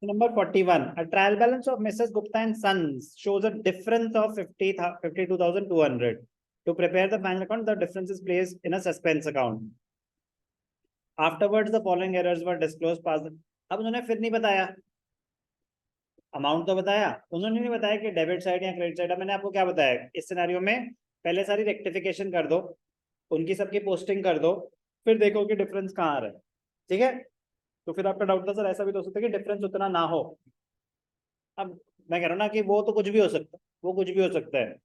Number 41. A trial balance of Mrs. Gupta and Sons shows a difference of 52,200. To prepare the bank account, the difference is placed in a suspense account. Afterwards, the following errors were disclosed. अब उन्होंने फिर नहीं बताया, amount तो बताया, उन्होंने नहीं बताया कि डेबिट साइड या क्रेडिट साइड। मैंने आपको क्या बताया, इस सिनेरियो में पहले सारी रेक्टिफिकेशन कर दो, उनकी सबकी पोस्टिंग कर दो, फिर देखो कि डिफरेंस कहाँ आ रहा है। ठीक है, तो फिर आपका डाउट था सर ऐसा भी तो हो सकता है कि डिफरेंस उतना ना हो। अब मैं कह रहा हूँ ना कि वो तो कुछ भी हो सकता है, वो कुछ भी हो सकता है,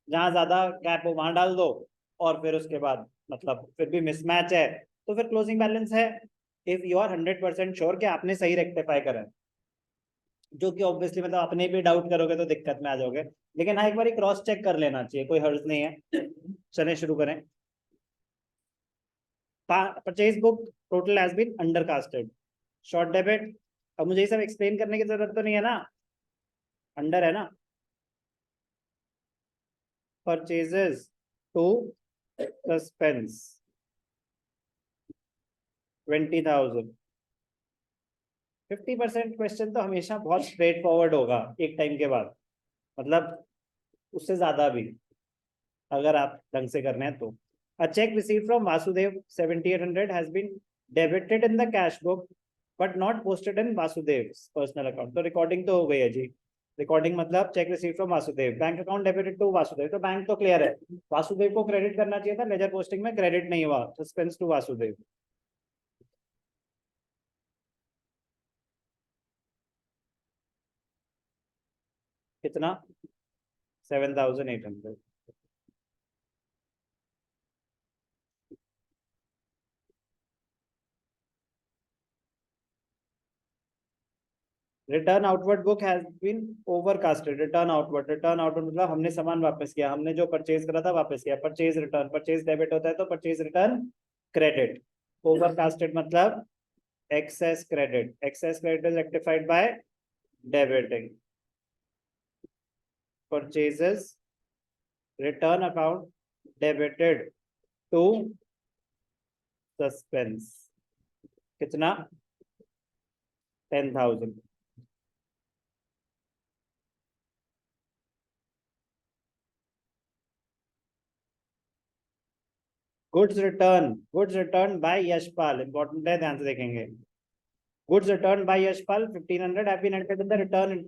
जहां ज्यादा गैप हो वहां डाल दो, और फिर उसके बाद मतलब फिर भी मिसमैच है तो फिर क्लोजिंग बैलेंस है। इफ यू आर 100% श्योर कि आपने सही रेक्टिफाई करा है, जो कि ऑब्वियसली मतलब अपने भी डाउट करोगे तो दिक्कत में आ जाओगे, लेकिन हाँ एक बार क्रॉस चेक कर लेना चाहिए, कोई हर्ज नहीं है। चलें शुरू करें। Purchase book total has been undercasted, short debit. अब मुझे ये सब एक्सप्लेन करने की जरूरत तो नहीं है ना, अंडर है ना। Purchases to suspense 20,000। 50% क्वेश्चन तो हमेशा बहुत स्ट्रेट फॉरवर्ड होगा एक टाइम के बाद, मतलब उससे ज्यादा भी अगर आप ढंग से करने हैं तो। A check received from Vasudev 7800 has been debited in the cash book but not posted in Vasudev's personal account। तो रिकॉर्डिंग तो हो गई है जी, रिकॉर्डिंग मतलब cheque receive from Vasudev, bank account debited to Vasudev, तो बैंक तो क्लियर है, वासुदेव को क्रेडिट करना चाहिए था, लेजर पोस्टिंग में क्रेडिट नहीं हुआ, सस्पेंस टू वासुदेव। कितना? 7,800। Return outward book has been overcasted. Return outward मतलब हमने सामान वापस किया, हमने जो परचेज करा था वापस किया। परचेज रिटर्न, परचेज डेबिट होता है तो परचेज रिटर्न क्रेडिट। ओवरकास्टेड मतलब excess credit, excess credit is rectified by debiting। purchases return account debited to suspense, कितना? 10,000। Goods return by Yashpal, important है, ध्यान से देखेंगे। Goods return by Yashpal 1,500 have been entered in the return.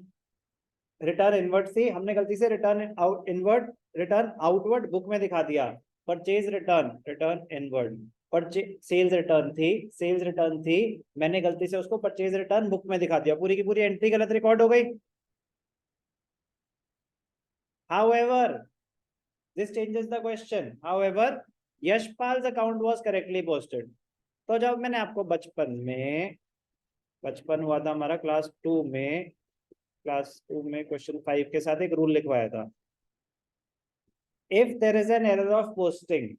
Return inward थी, हमने गलती से return out inward return outward book में दिखा दिया। Purchase return, return inward. Sales return थी, सेल्स रिटर्न थी, मैंने गलती से उसको परचेज रिटर्न बुक में दिखा दिया, पूरी की पूरी एंट्री गलत रिकॉर्ड हो गई। However, this changes the question. However, Yashpal's account was correctly posted। तो जब मैंने आपको बचपन हुआ था हमारा क्लास 2 में क्वेश्चन 5 के साथ एक रूल लिखवाया था। If there is an error of posting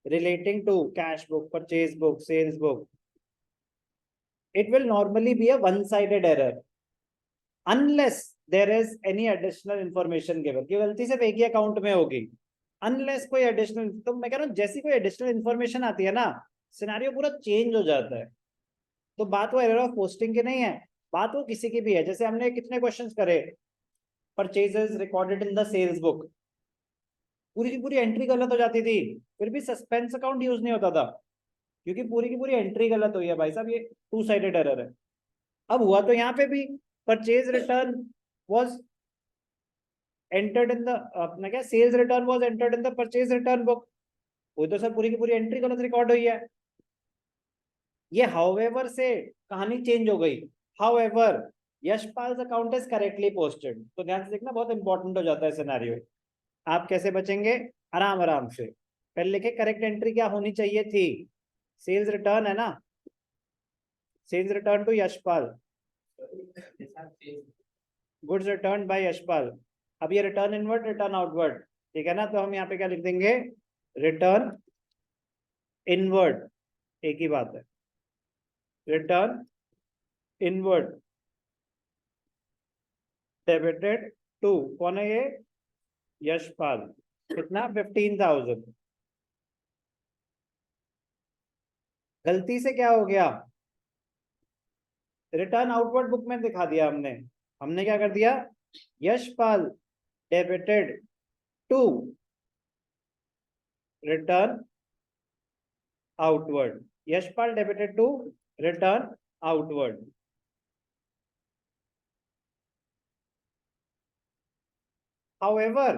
relating to cash book, purchase book, sales book, it will normally be a one-sided error unless there is any additional information given। कि गलती सिर्फ एक ही account में होगी, unless कोई additional, तो मैं कह रहा हूँ जैसी कोई एडिशनल इन्फॉर्मेशन आती है ना, सिनेरियो पूरा चेंज हो जाता है। तो बात वो एरर ऑफ पोस्टिंग की नहीं है, बात वो किसी की भी है। जैसे हमने कितने क्वेश्चंस करे, purchases recorded in the sales book, पूरी की पूरी एंट्री गलत हो जाती थी, फिर भी सस्पेंस अकाउंट यूज नहीं होता था, क्योंकि पूरी की पूरी एंट्री गलत हुई है भाई साहब, ये टू साइडेड एरर है। अब हुआ तो यहाँ पे भी, purchase return was entered in the, अपना क्या, sales return was entered in the purchase return book, वो तो सर पूरी की पूरी एंट्री गलत रिकॉर्ड हुई है। ये हाउएवर से कहानी चेंज हो गई। However Yashpal account is correctly posted, तो ध्यान से देखना, बहुत इंपॉर्टेंट हो जाता है सिनेरियो। आप कैसे बचेंगे? आराम आराम से पहले लिखे करेक्ट एंट्री क्या होनी चाहिए थी, सेल्स रिटर्न है ना, sales return to Yashpal, goods return by Yashpal. अब ये रिटर्न इनवर्ड रिटर्न आउटवर्ड, ठीक है ना, तो हम यहाँ पे क्या लिख देंगे, रिटर्न इनवर्ड, एक ही बात है, रिटर्न इनवर्ड डेबिटेड टू, कौन है ये, यशपाल, कितना? 15,000। गलती से क्या हो गया, रिटर्न आउटवर्ड बुक में दिखा दिया हमने। हमने क्या कर दिया, Yashpal debited to return outward, Yashpal debited to return outward. However,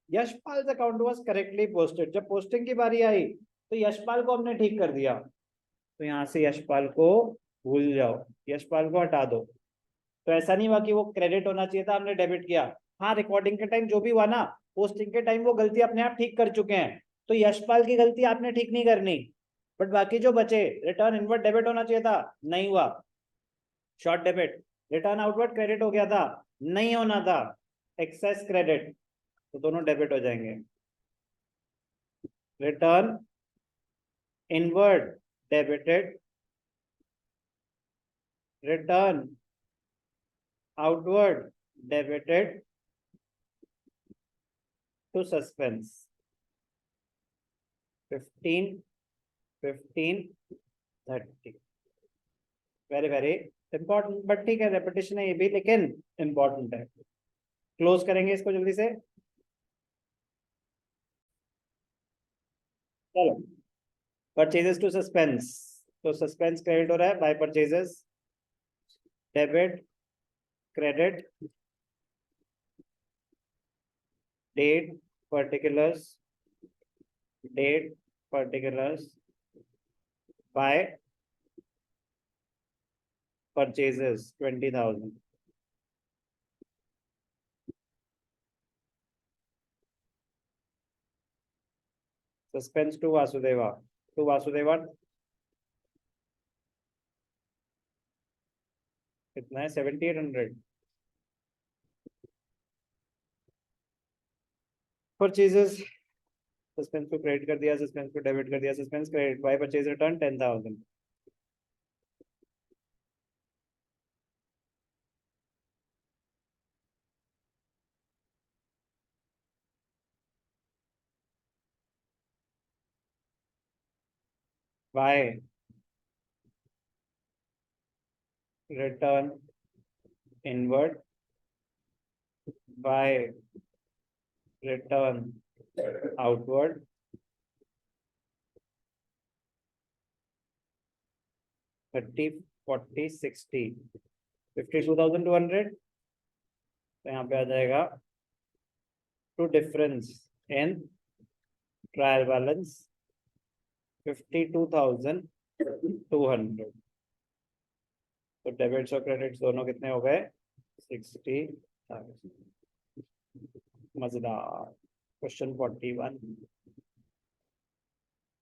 Yashpal account was correctly posted. जब पोस्टिंग की बारी आई तो यशपाल को हमने ठीक कर दिया, तो यहाँ से यशपाल को भूल जाओ, यशपाल को हटा दो। तो ऐसा नहीं हुआ कि वो क्रेडिट होना चाहिए था, हमने डेबिट किया। हाँ, रिकॉर्डिंग के टाइम जो भी हुआ ना, पोस्टिंग के टाइम वो गलती अपने आप ठीक कर चुके हैं, तो यशपाल की गलती आपने ठीक नहीं करनी। बट बाकी जो बचे, रिटर्न इनवर्ड डेबिट होना चाहिए था, नहीं हुआ। Short debit, return outward credit हो गया था, नहीं होना था, एक्सेस क्रेडिट, तो दोनों डेबिट हो जाएंगे। Return inward debited, return outward debited to suspense. 15 15 30, very very important. But ठीक है, रेपिटेशन है ये भी, लेकिन इंपॉर्टेंट है। क्लोज करेंगे इसको जल्दी से। चलो, परचेजेस टू सस्पेंस, तो सस्पेंस क्रेडिट हो रहा है by purchases, debit credit, date particulars, date particulars by purchases 20,000। Suspense to Vasudeva, to Vasudeva कितना है, 7,800। परचेजेस, सस्पेंस को क्रेडिट कर दिया, सस्पेंस को डेबिट कर दिया, suspense credit by purchase return 10,000। By return inward, by return outward, 30 40 60, 52,200। तो यहाँ पे आ जाएगा to difference in trial balance 52,200। तो डेबिट्स और क्रेडिट्स दोनों कितने हो गए, 60,000। मजेदार। क्वेश्चन 41।